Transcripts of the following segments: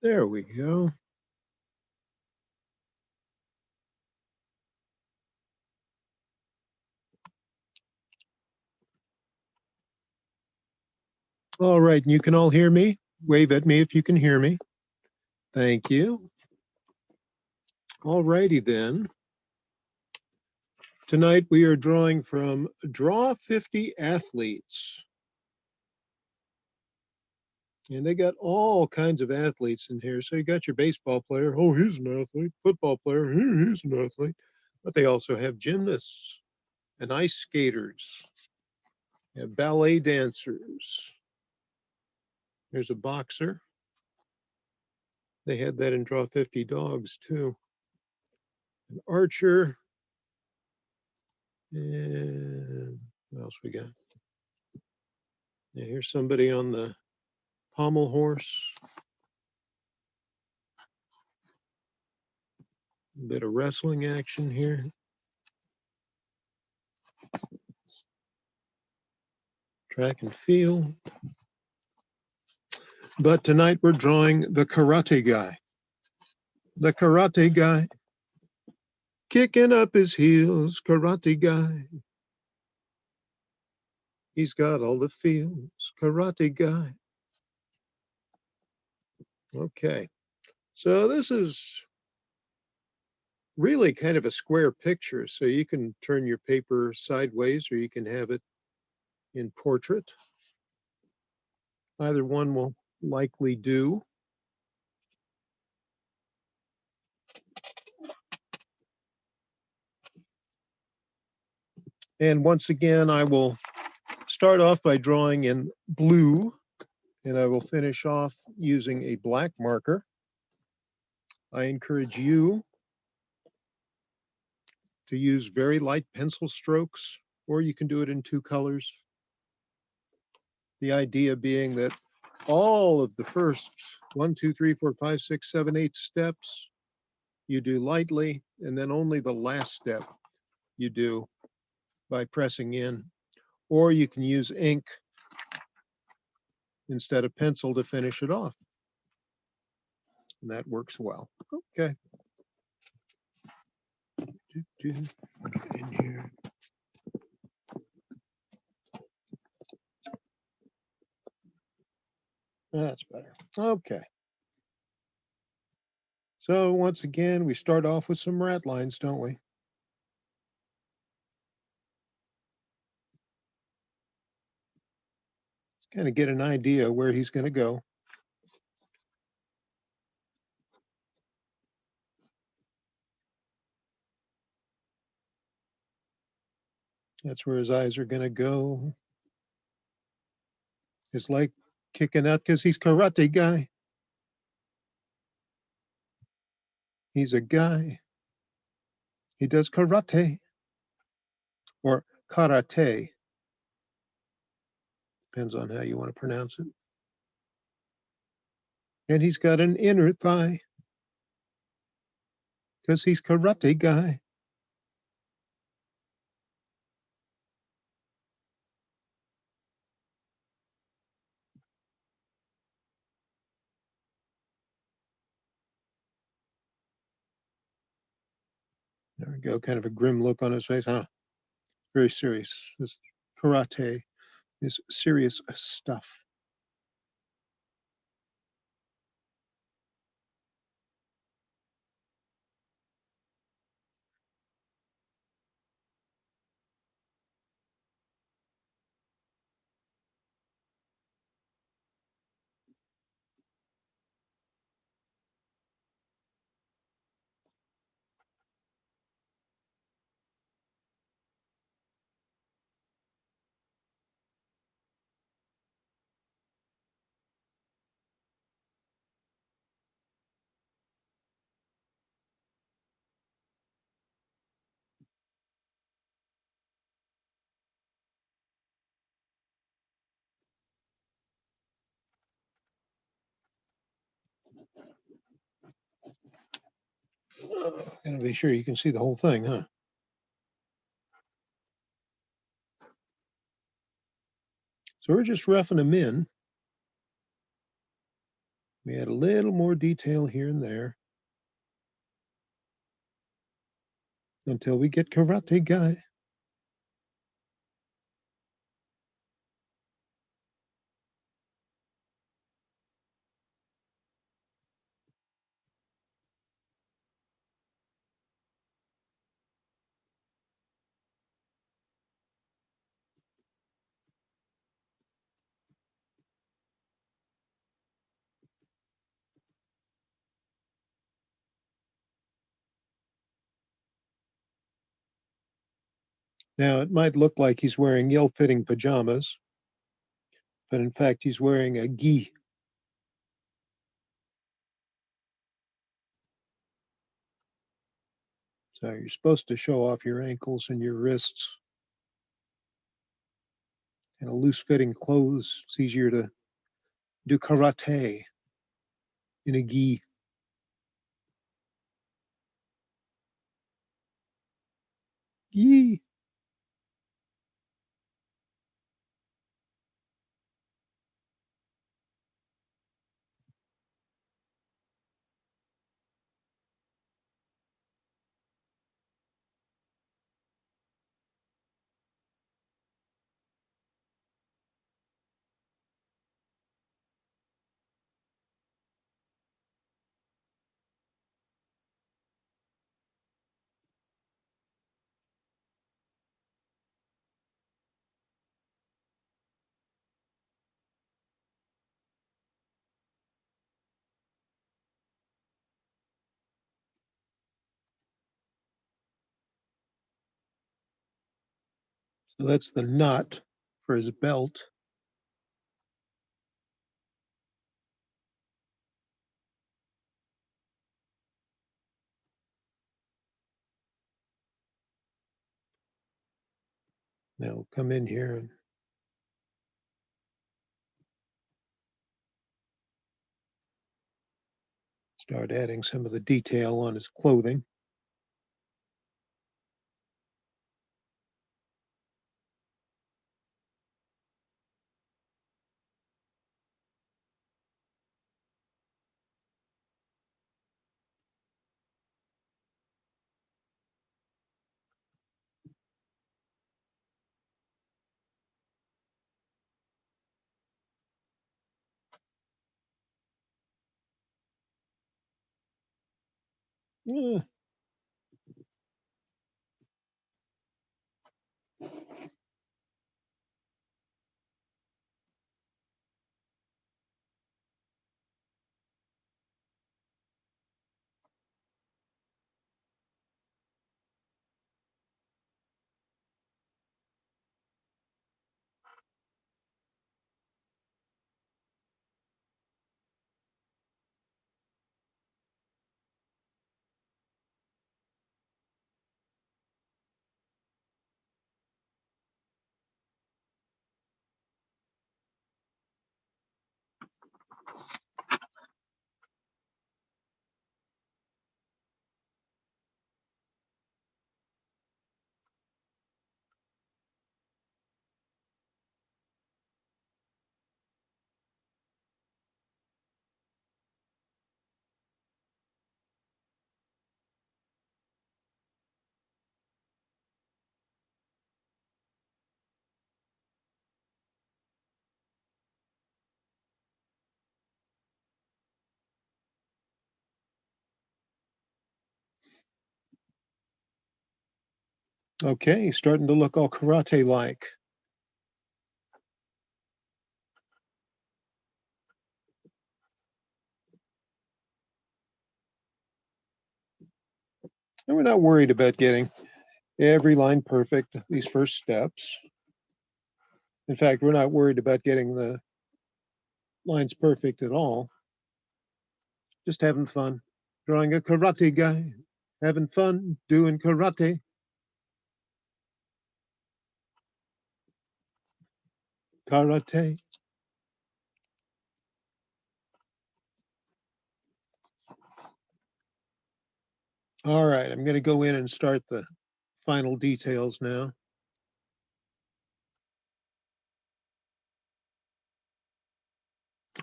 There we go. All right, and you can all hear me? Wave at me if you can hear me. Thank you. All righty then. Tonight we are drawing from Draw 50 Athletes. And they got all kinds of athletes in here. So you got your baseball player. Oh, he's an athlete. Football player. He's an athlete. But they also have gymnasts and ice skaters and ballet dancers. There's a boxer. They had that in Draw 50 Dogs too. An archer. And what else we got? Yeah, here's somebody on the pommel horse. A bit of wrestling action here. Track and field. But tonight we're drawing the karate guy. The karate guy. Kicking up his heels, karate guy. He's got all the feels, karate guy. Okay, so this is really kind of a square picture, so you can turn your paper sideways or you can have it in portrait. Either one will likely do. And once again, I will start off by drawing in blue, and I will finish off using a black marker. I encourage you to use very light pencil strokes, or you can do it in two colors. The idea being that all of the first 1, 2, 3, 4, 5, 6, 7, 8 steps you do lightly, and then only the last step you do by pressing in. Or you can use ink instead of pencil to finish it off. And that works well. Okay. Get in here. That's better. Okay. So once again, we start off with some rat lines, don't we? Kind of get an idea where he's going to go. That's where his eyes are going to go. It's like kicking out because he's karate guy. He's a guy. He does karate or karate. Depends on how you want to pronounce it. And he's got an inner thigh because he's karate guy. There we go. Kind of a grim look on his face, huh? Very serious. This karate is serious stuff. Gotta be sure you can see the whole thing, huh? So we're just roughing them in. We add a little more detail here and there until we get Karate Guy. Now, it might look like he's wearing ill-fitting pajamas, but in fact, he's wearing a gi. So you're supposed to show off your ankles and your wrists. And a loose-fitting clothes, it's easier to do karate in a gi. Gi. So that's the knot for his belt. Now we'll come in here and start adding some of the detail on his clothing. Yeah. Okay, starting to look all karate like. And we're not worried about getting every line perfect, these first steps. In fact, we're not worried about getting the lines perfect at all. Just having fun. Drawing a karate guy, having fun doing karate. Karate. All right, I'm going to go in and start the final details now.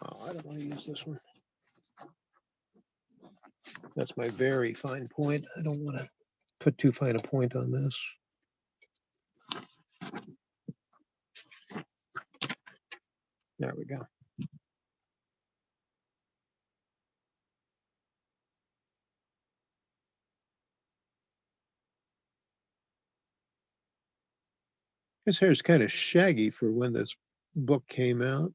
Oh, I don't want to use this one. That's my very fine point. I don't want to put too fine a point on this. There we go. His hair's kind of shaggy for when this book came out.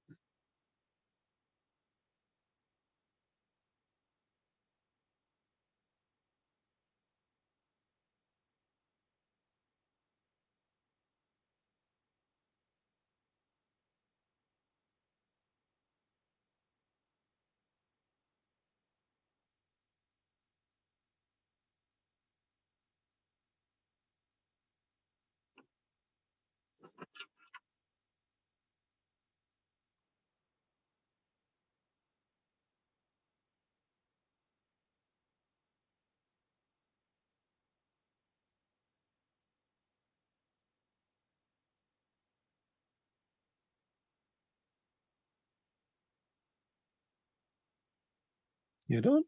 You don't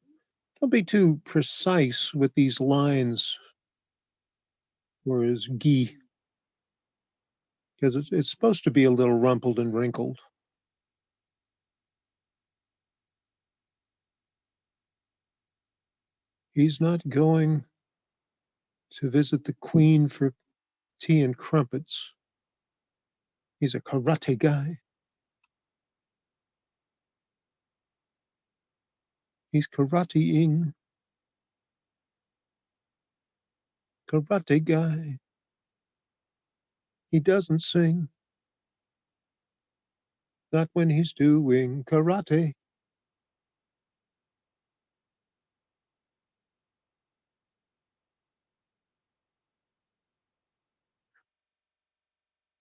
be too precise with these lines for his gi, because it's supposed to be a little rumpled and wrinkled. He's not going to visit the queen for tea and crumpets. He's a karate guy. He's karateing. Karate guy. He doesn't sing. Not when he's doing karate.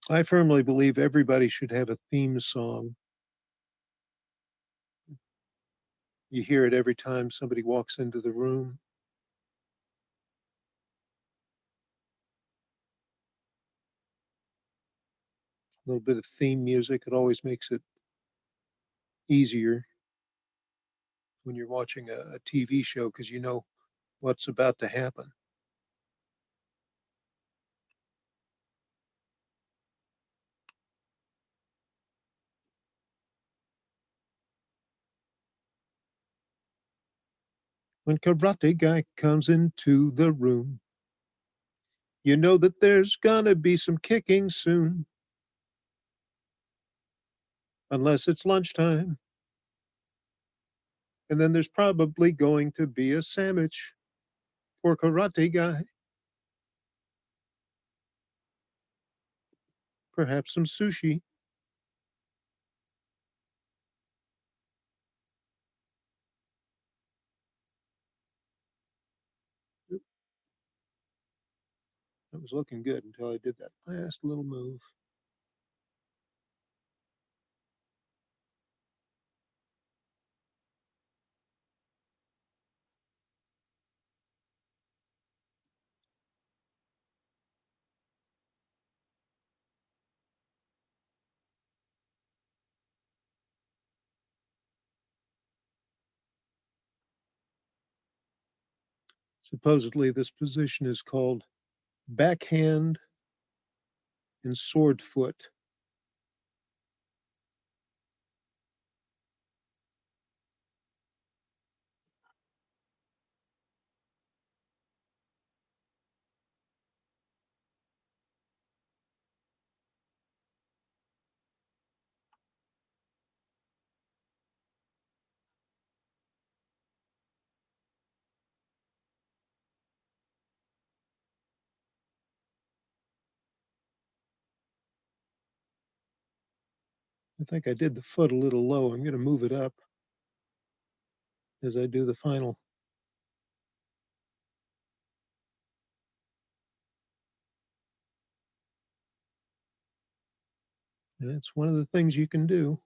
I firmly believe everybody should have a theme song. You hear it every time somebody walks into the room. A little bit of theme music. It always makes it easier when you're watching a TV show because you know what's about to happen. When karate guy comes into the room, you know that there's gonna be some kicking soon, unless it's lunchtime. And then there's probably going to be a sandwich for karate guy, perhaps some sushi. That was looking good until I did that last little move. Supposedly, this position is called backhand and sword foot. I think I did the foot a little low. I'm going to move it up as I do the final. That's one of the things you can do.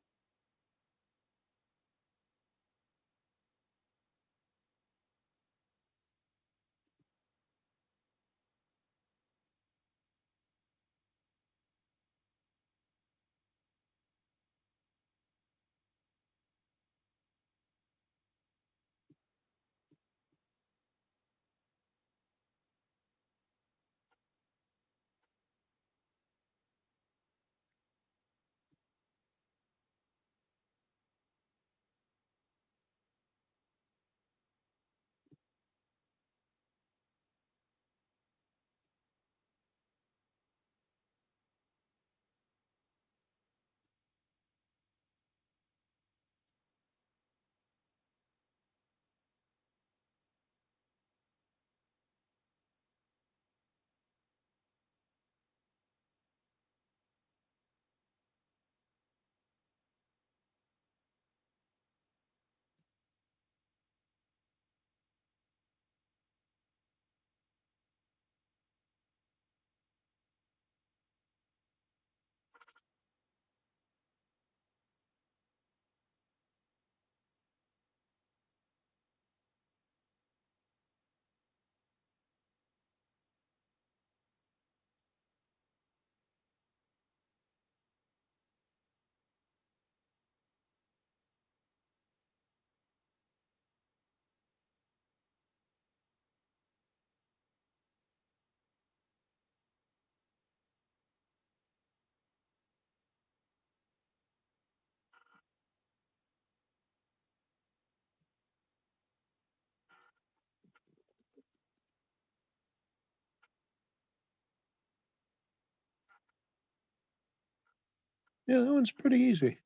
Yeah, that one's pretty easy.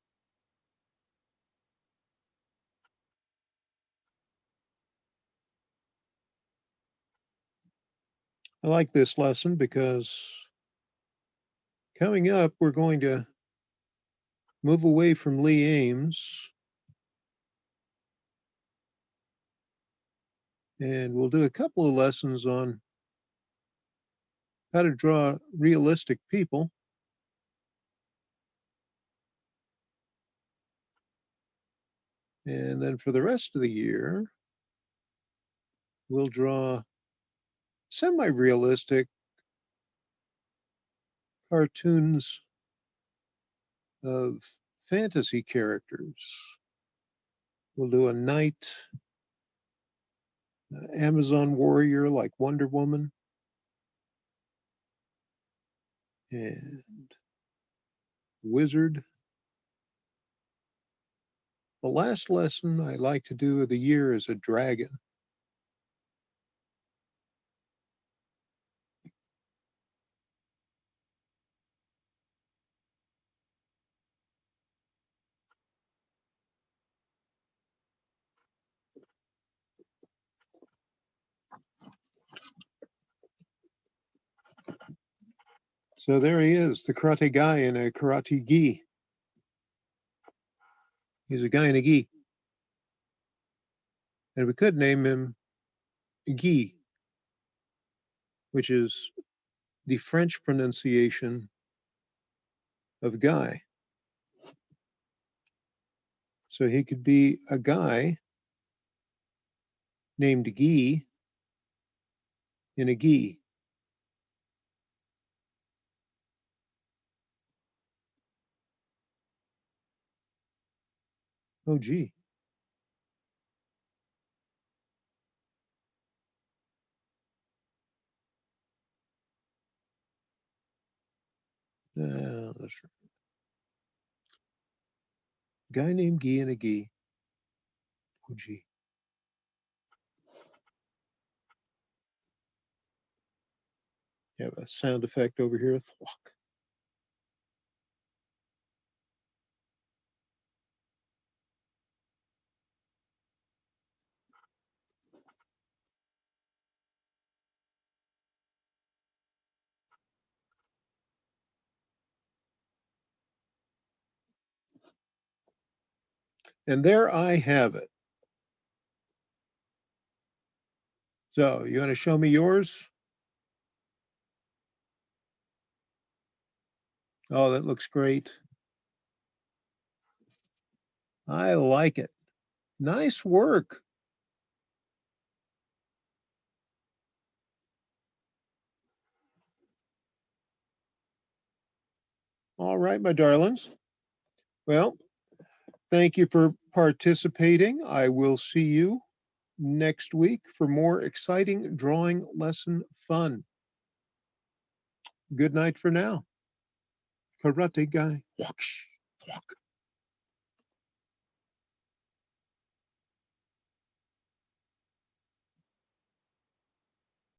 I like this lesson because coming up, we're going to move away from Lee Ames and we'll do a couple of lessons on how to draw realistic people. And then for the rest of the year, we'll draw semi realistic cartoons of fantasy characters. We'll do a knight, Amazon warrior like Wonder Woman, and wizard. The last lesson I like to do of the year is a dragon. So there he is, the karate guy in a karate gi. He's a guy in a gi. And we could name him Guy, which is the French pronunciation of guy. So he could be a guy named Guy in a gi. Oh, gee. That's right. Guy named Guy in a gi. Oh, gee. You have a sound effect over here. Thwack. And there I have it. So you want to show me yours? Oh, that looks great. I like it. Nice work. All right, my darlings. Well, thank you for participating. I will see you next week for more exciting drawing lesson fun. Good night for now. Karate guy. Whoosh, whook.